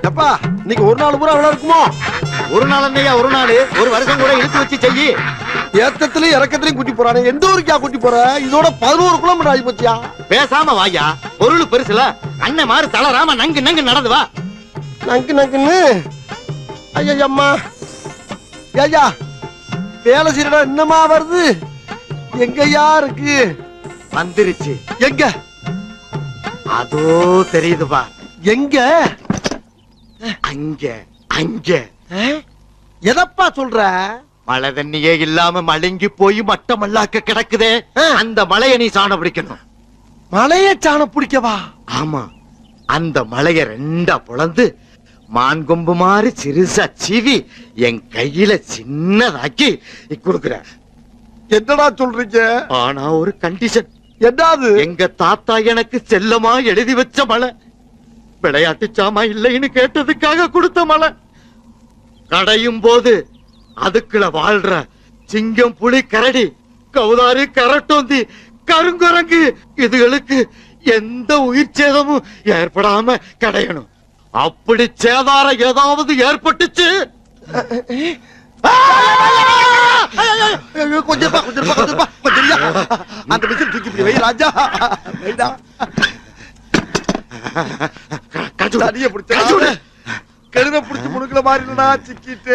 எப்பா இன்னைக்கு ஒரு நாள் பூரா அவ்வளவு இருக்குமோ? ஒரு நாள் என்னையா ஒரு நாள், ஒரு வருஷம் கூட இழுத்து வச்சு செய்யி. ஏத்தத்திலயும் இறக்கத்திலயும் கூட்டி போறானே, எந்த ஊருக்கா கூட்டி போற? இதோட 11 கிலோமீட்டர் ஆகி போச்சியா? பேசாம வாயா, பொருள் பெருசுல அண்ணன் மாதிரி தளராம நங்கு நங்கு நடந்து வா. நங்கு நங்குன்னு ஐயா அம்மா ஐயா வேலை செய்யறா என்னமா வருது? எங்கயா இருக்கு? வந்துருச்சு. எங்க? அதோ தெரியுதுப்பா. எங்க? அங்க அங்க. எதப்பா சொல்ற? மழை தண்ணியே இல்லாம மழுங்கி போய் மட்டமல்லாக்க கிடக்குதே, அந்த மலையை நீ சாண பிடிக்கணும். மலைய சாண பிடிக்கவா? ஆமா, அந்த மலைய ரெண்டா பொளந்து மான் கொம்பு மாதிரி சிறுசா சீவி என் கையில சின்னதாக்கி கொடுக்குற. என்னடா சொல்றீங்க? ஆனா ஒரு கண்டிஷன். என்னது? எங்க தாத்தா எனக்கு செல்லமா எழுதி வச்ச மலை, விளையாட்டு சாமா இல்லைன்னு கேட்டதுக்காக கொடுத்த மலை. கடையும் போது அதுக்குள்ள வாழ்ற சிங்கம், புலி, கரடி, கவுதாரி, கரட்டோந்தி, கருங்குரங்கு இதுகளுக்கு எந்த உயிர் சேதமும் ஏற்படாம கடையணும். அப்படி சேதாரம் ஏதாவது ஏற்பட்டுச்சு, கொஞ்சம் அந்த மிஷின் தூக்கி இப்படி வை ராஜா. கழுத பிடிச்சு முடுக்கல மாதிரி சிக்கிட்டு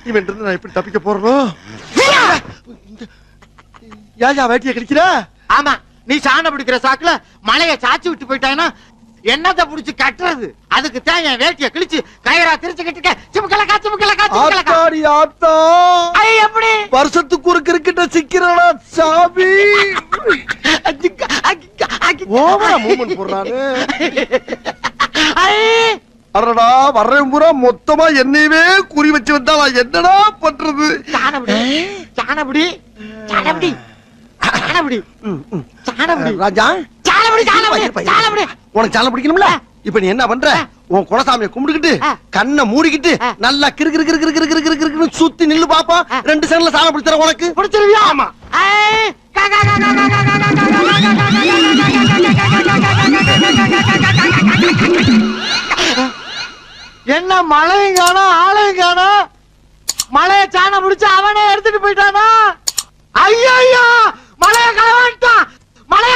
இவன் இருந்து நான் எப்படி தப்பிக்க போறோம்? ஏயா வேட்டிய கிடைக்கிற? ஆமா, நீ சாண பிடிக்கிற சாக்குல மலைய சாச்சி விட்டு போயிட்டானா என்னத்தை புடிச்சு கட்டுறது? அதுக்கு தான் என் வேட்டிய கிழிச்சு கயிறா திரிச்சு கட்டிக்க. எப்படி வருஷத்துக்கு ஒரு கிரிக்கெட்ட சிக்கிறடா சாமி. ஓவரா மூவ்மெண்ட் போடுறானு. அடடா வர்றேன் பூரா மொத்தமா என்னையவே குறி வச்சு வந்தா நான் என்னடா பண்றது? ராஜா உனக்கு சாணம் பிடிக்கணும்ல? இப்ப நீ என்ன பண்ற? உன் குலசாமியை கும்பிட்டுக்கிட்டு கண்ணை மூடிக்கிட்டு நல்லா கிறு கிறு கிறு கிறு கிறு கிறு கிறு சுத்தி நில்லு பாப்பா. 2 செகண்ட்ல சாணம் பிடிச்சற. உனக்கு பிடிச்சிருவியா? ஆமா. என்ன மழையும் காணோம் ஆளையும் காணோம். மழைய சாணம் பிடிச்சு அவனே எடுத்துட்டு போயிட்டானா? ஐயா மழைய களவான்ட்டான். மழைய